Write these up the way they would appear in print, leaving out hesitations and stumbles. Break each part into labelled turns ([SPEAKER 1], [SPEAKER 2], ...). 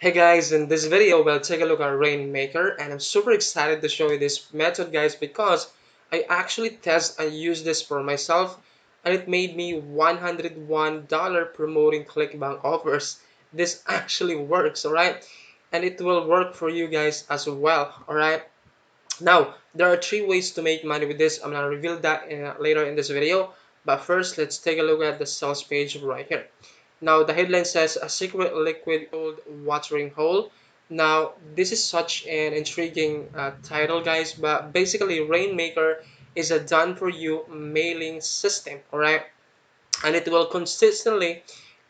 [SPEAKER 1] Hey guys, in this video we'll take a look at RainMaker, and I'm super excited to show you this method guys because I actually test and use this for myself and it made me $101 promoting clickbank offers. This actually works, alright? And it will work for you guys as well, alright? Now, there are three ways to make money with this. I'm gonna reveal that later in this video, but first let's take a look at the sales page right here. Now the headline says a secret liquid gold watering hole. Now this is such an intriguing title guys, but basically Rainmaker is a done for you mailing system, alright? And it will consistently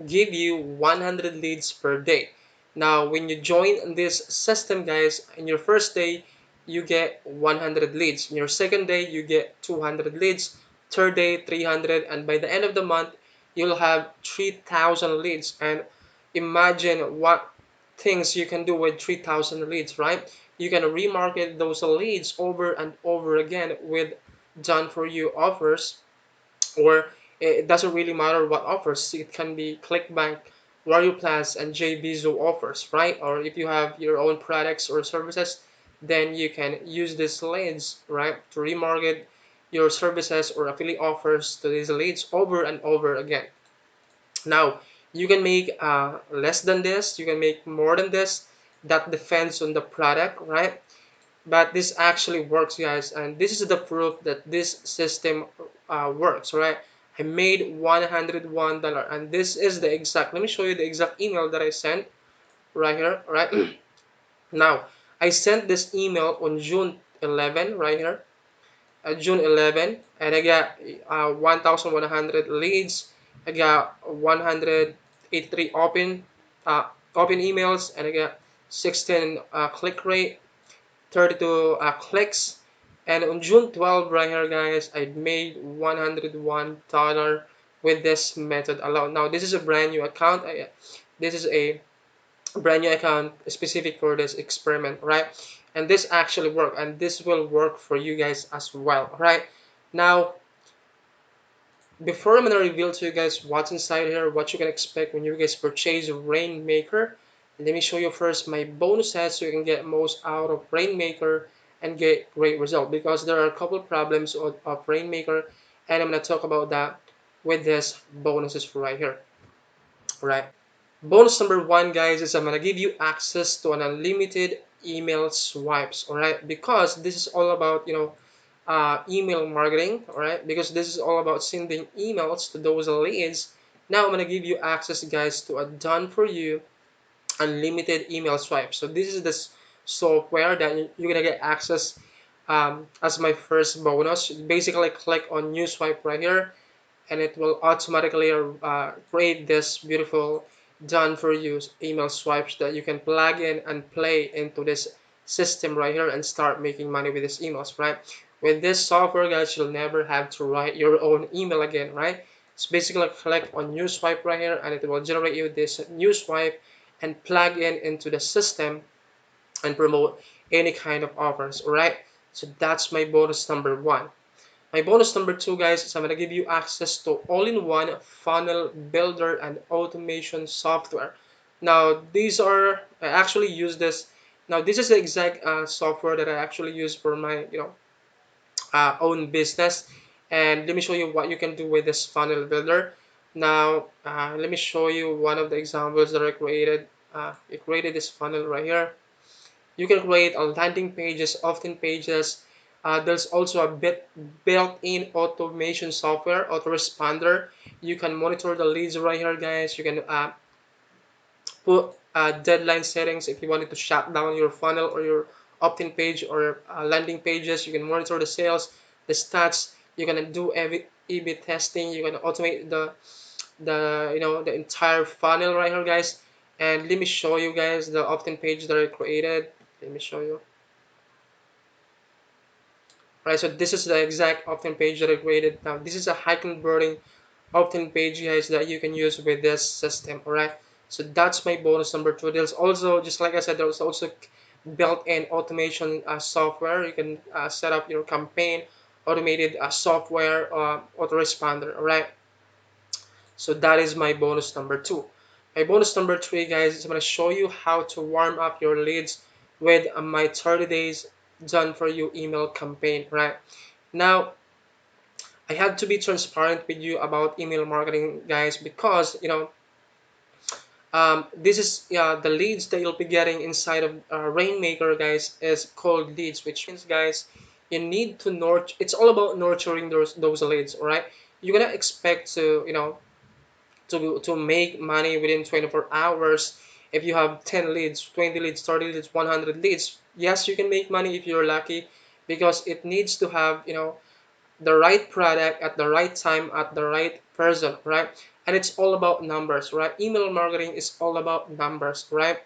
[SPEAKER 1] give you 100 leads per day. Now when you join this system guys, in your first day you get 100 leads, in your second day you get 200 leads, third day 300, and by the end of the month you'll have 3,000 leads. And imagine what things you can do with 3,000 leads, right? You can remarket those leads over and over again with done for you offers, or it doesn't really matter what offers. It can be ClickBank, Wario Plus, and JBizu offers, right? Or if you have your own products or services, then you can use these leads, right, to remarket your services or affiliate offers to these leads over and over again. Now, you can make less than this, you can make more than this. That depends on the product, right? But this actually works guys, and this is the proof that this system works, right? I made $101, and this is the exact, let me show you the exact email that I sent right here, right? Now I sent this email on June 11 right here, June 11, and I got 1,100 leads. I got 183 uh, open emails, and I got 16 click rate, 32 clicks. And on June 12 right here guys, I made $101 with this method alone. Now this is a brand new account. This is a brand new account specific for this experiment, right? And this actually worked, and this will work for you guys as well, right? Now before I'm gonna reveal to you guys what's inside here, what you can expect when you guys purchase Rainmaker, let me show you first my bonuses so you can get most out of Rainmaker and get great result, because there are a couple problems of Rainmaker, and I'm gonna talk about that with this bonuses right here, right? Bonus number one guys is I'm gonna give you access to an unlimited email swipes, all right? Because this is all about, email marketing, all right? Because this is all about sending emails to those leads. Now I'm gonna give you access guys to a done for you unlimited email swipe. So this is the software that you're gonna get access as my first bonus. Basically click on new swipe right here, and it will automatically create this beautiful done for you email swipes that you can plug in and play into this system right here and start making money with these emails, right? With this software guys, you'll never have to write your own email again, right? It's basically click on new swipe right here, and it will generate you this new swipe and plug in into the system and promote any kind of offers, all right? So that's my bonus number one. My bonus number two, guys, is I'm gonna give you access to all-in-one funnel builder and automation software. Now, these are I actually use this. Now, this is the exact software that I actually use for my own business. And let me show you what you can do with this funnel builder. Now, let me show you one of the examples that I created. I created this funnel right here. You can create a landing pages, often pages. There's also a built-in automation software, autoresponder. You can monitor the leads right here, guys. You can put deadline settings if you wanted to shut down your funnel or your opt-in page or landing pages. You can monitor the sales, the stats. You're gonna do every A/B testing. You're gonna automate the entire funnel right here, guys. And let me show you guys the opt-in page that I created. Let me show you. Right, so this is the exact opt-in page that I created. Now this is a high converting opt-in page guys that you can use with this system. All right, so that's my bonus number two. There's also, just like I said, there's also built-in automation software. You can set up your campaign automated software autoresponder. All right, so that is my bonus number two. My bonus number three, guys, is I'm going to show you how to warm up your leads with my 30 days done for you email campaign, right? Now, I have to be transparent with you about email marketing, guys, because this is the leads that you'll be getting inside of Rainmaker, guys, is cold leads, which means, guys, you need to nurture. It's all about nurturing those leads, all right? You're gonna expect to to make money within 24 hours. If you have 10 leads, 20 leads, 30 leads, 100 leads, yes, you can make money if you're lucky, because it needs to have the right product at the right time at the right person, right? And it's all about numbers, right? Email marketing is all about numbers, right?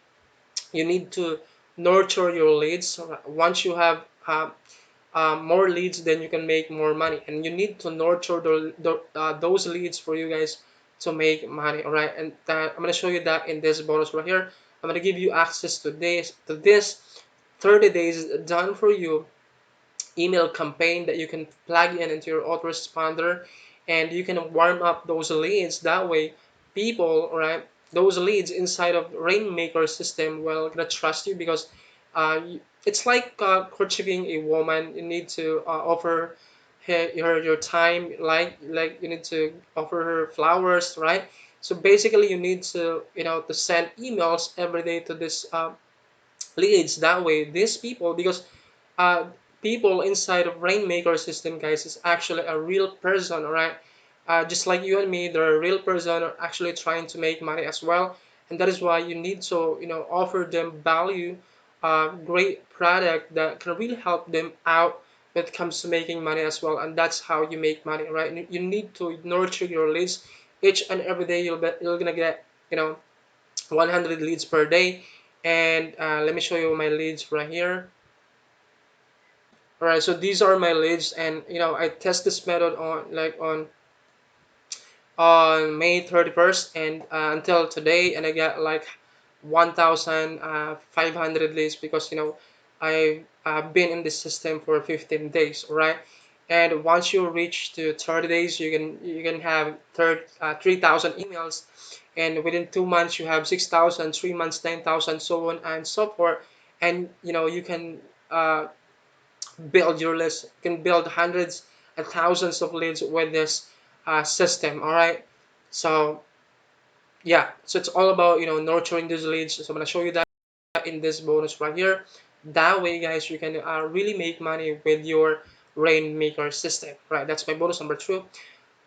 [SPEAKER 1] You need to nurture your leads. Once you have more leads, then you can make more money, and you need to nurture those leads for you guys to make money, all right? And I'm going to show you that in this bonus right here. I'm going to give you access to this 30 days done for you email campaign that you can plug in into your autoresponder, and you can warm up those leads. That way, people, right, those leads inside of Rainmaker system will gonna trust you, because it's like courting a woman. You need to offer her your time, like you need to offer her flowers, right? So basically, you need to to send emails every day to this leads. That way, these people, because uh, people inside of Rainmaker system, guys, is actually a real person, right? Just like you and me, they're a real person, are actually trying to make money as well, and that is why you need to offer them value, great product that can really help them out when it comes to making money as well, and that's how you make money, right? You need to nurture your leads each and every day. You're gonna get 100 leads per day, and let me show you my leads right here. All right, so these are my leads, and I test this method on May 31st, and until today, and I got like 1,500 leads, because I've been in this system for 15 days, right? And once you reach to 30 days, you can have 3,000 emails, and within 2 months you have 6,000, 3 months 9,000, so on and so forth. And you can build your list. You can build hundreds and thousands of leads with this system. All right. So yeah, so it's all about nurturing these leads. So I'm gonna show you that in this bonus right here. That way, guys, you can really make money with your Rainmaker system. Right. That's my bonus number two.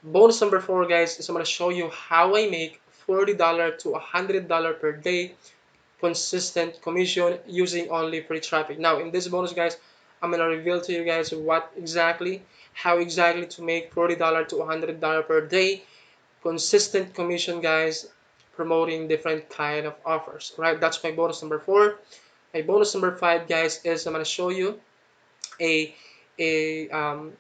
[SPEAKER 1] Bonus number four, guys, is I'm gonna show you how I make $40 to $100 per day consistent commission using only free traffic. Now in this bonus, guys, I'm gonna reveal to you guys how exactly to make $40 to $100 per day consistent commission, guys, promoting different kind of offers, right? That's my bonus number four. My bonus number five, guys, is I'm gonna show you a a um,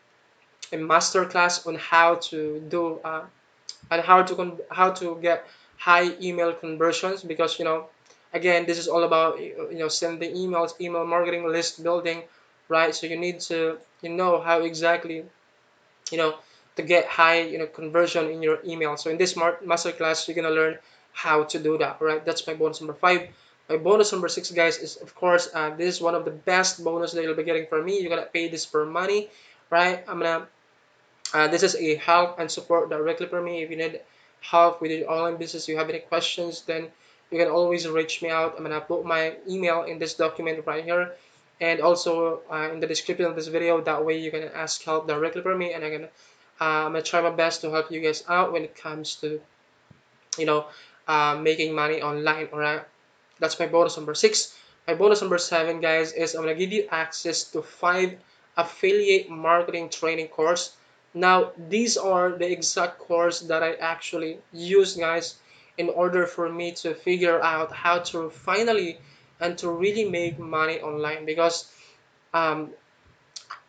[SPEAKER 1] a master class on how to do and how to get high email conversions, because again, this is all about sending emails, email marketing, list building, right? So you need to how exactly you know to get high conversion in your email. So in this master class, you're gonna learn how to do that, right? That's my bonus number five. My bonus number six, guys, is of course this is one of the best bonus that you'll be getting from me. You're gonna pay this for money, right? This is a help and support directly for me. If you need help with your online business, you have any questions, then you can always reach me out. I'm gonna put my email in this document right here, and also in the description of this video. That way you can ask help directly for me, and I'm gonna try my best to help you guys out when it comes to you know making money online. All right, that's my bonus number six. My bonus number seven, guys, is I'm gonna give you access to 5 affiliate marketing training course. Now these are the exact course that I actually use, guys, in order for me to figure out how to finally and to really make money online, because um,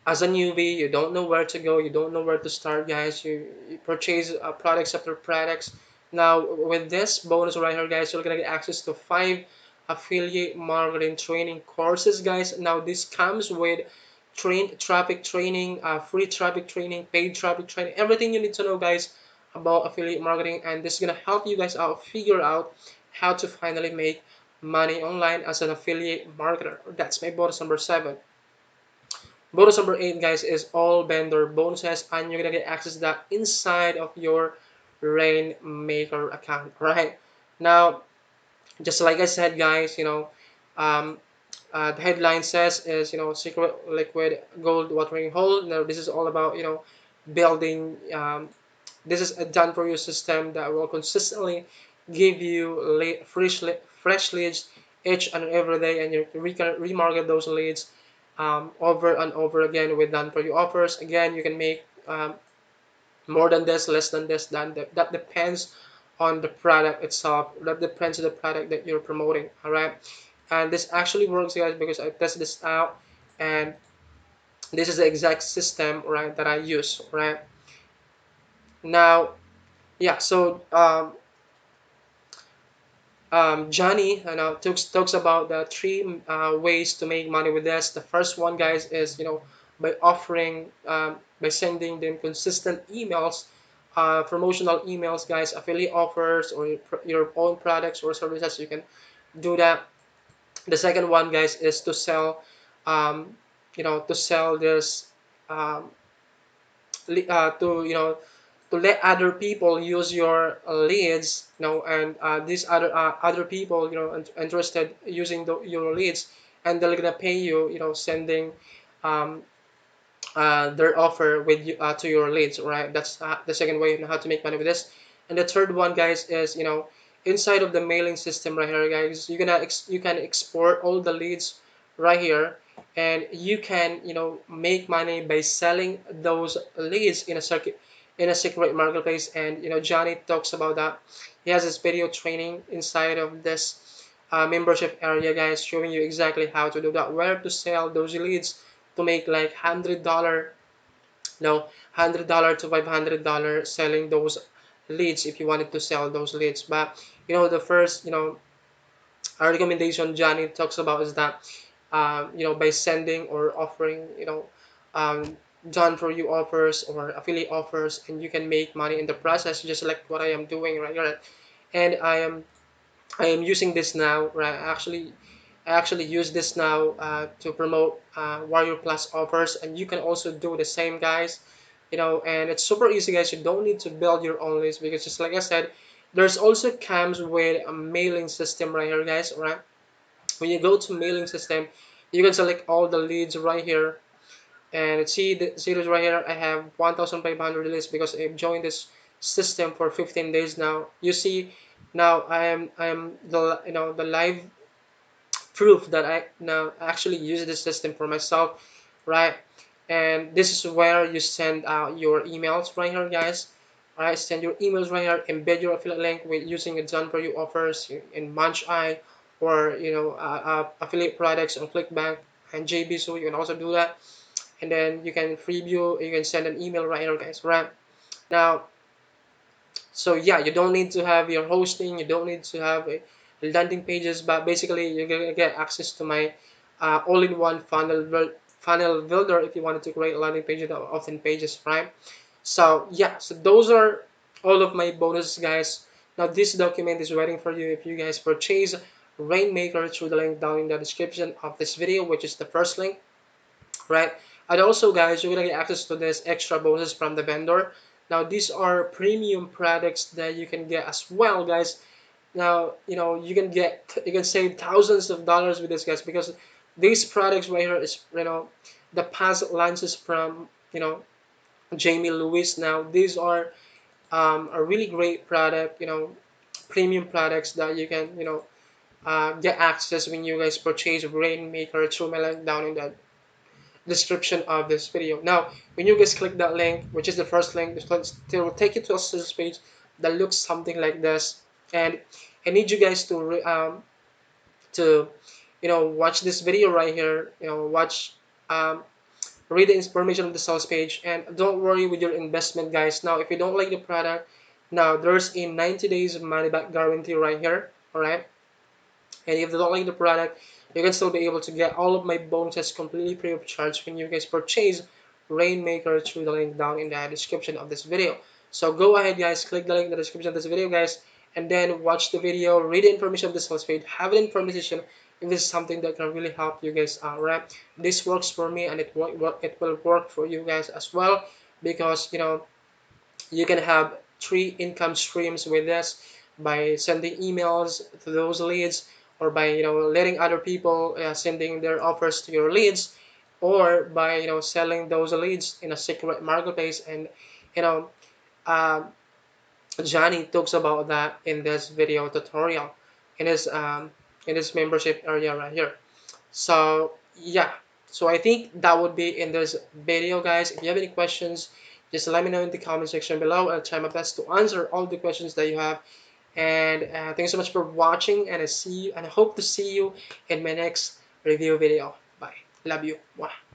[SPEAKER 1] as a newbie, you don't know where to go, you don't know where to start, guys. You purchase products after products. Now with this bonus right here, guys, you're gonna get access to 5 affiliate marketing training courses, guys. Now this comes with traffic training, free traffic training, paid traffic training, everything you need to know, guys, about affiliate marketing. And this is gonna help you guys out figure out how to finally make money online as an affiliate marketer. That's my bonus number 7. Bonus number 8, guys, is all vendor bonuses, and you're gonna get access to that inside of your Rainmaker account. Right now, just like I said, guys, um, the headline says is secret liquid gold watering hole. Now this is all about building. This is a done for you system that will consistently give you fresh leads each and every day, and you can remarket those leads over and over again with done for you offers. Again, you can make more than this, less than this, that depends on the product itself. That depends on the product that you're promoting. All right, and this actually works, guys, because I tested this out, and this is the exact system, right, that I use. Right now, yeah. So Johnny talks about the three ways to make money with this. The first one, guys, is by offering by sending them consistent emails, promotional emails, guys, affiliate offers, or your own products or services. You can do that. The second one, guys, is to sell, to sell this um, to to let other people use your leads, and these other people, interested using your leads, and they're gonna pay you, sending um, their offer with you to your leads, right? That's the second way on how to make money with this. And the third one, guys, is inside of the mailing system right here, guys. You can export all the leads right here, and you can make money by selling those leads in a secret marketplace. And Johnny talks about that. He has this video training inside of this membership area, guys, showing you exactly how to do that, where to sell those leads to make like $100, no, $100 to $500 selling those leads if you wanted to sell those leads. But the first our recommendation Johnny talks about is that by sending or offering um, done for you offers or affiliate offers, and you can make money in the process, just like what I am doing right here. And I am using this now, right? I actually use this now to promote Warrior Plus offers, and you can also do the same, guys. And it's super easy, guys. You don't need to build your own list, because just like I said, there's also comes with a mailing system right here, guys. Right? When you go to mailing system, you can select all the leads right here, and see this right here. I have 1,500 lists because I've joined this system for 15 days now. You see, now I am the the live proof that I now actually use this system for myself, right? And this is where you send out your emails right here, guys. All right, send your emails right here. Embed your affiliate link with using a done for you offers in Muncheye, or affiliate products on ClickBank and JB. So you can also do that, and then you can preview. You can send an email right here, guys. Right now, so yeah, you don't need to have your hosting, you don't need to have landing pages, but basically you're gonna get access to my all-in-one funnel builder if you wanted to create a landing page that often pages, right? So yeah, so those are all of my bonuses, guys. Now this document is waiting for you if you guys purchase Rainmaker through the link down in the description of this video, which is the first link, right? And also, guys, you're gonna get access to this extra bonuses from the vendor. Now these are premium products that you can get as well, guys. Now you can save thousands of dollars with this, guys, because these products right here is the past launches from Jamie Lewis. Now these are a really great product, premium products that you can get access when you guys purchase Rainmaker through my link down in the description of this video. Now, when you guys click that link, which is the first link, it will take you to a sales page that looks something like this. And I need you guys to watch this video right here. Watch read the information of the sales page, and don't worry with your investment, guys. Now, if you don't like the product, now there's a 90 days money back guarantee right here. All right. And if you don't like the product, you can still be able to get all of my bonuses completely free of charge when you guys purchase Rainmaker through the link down in the description of this video. So go ahead, guys, click the link in the description of this video, guys, and then watch the video, read the information of the sales page, have an information if this is something that can really help you guys out, right? This works for me, and it will work for you guys as well, because you can have three income streams with this by sending emails to those leads, or by letting other people sending their offers to your leads, or by selling those leads in a secret marketplace. And you know um, Johnny talks about that in this video tutorial, in his membership area right here. So yeah, so I think that would be in this video, guys. If you have any questions, just let me know in the comment section below. I'll try my best to answer all the questions that you have. And thanks so much for watching, and I hope to see you in my next review video. Bye. Love you. Mwah.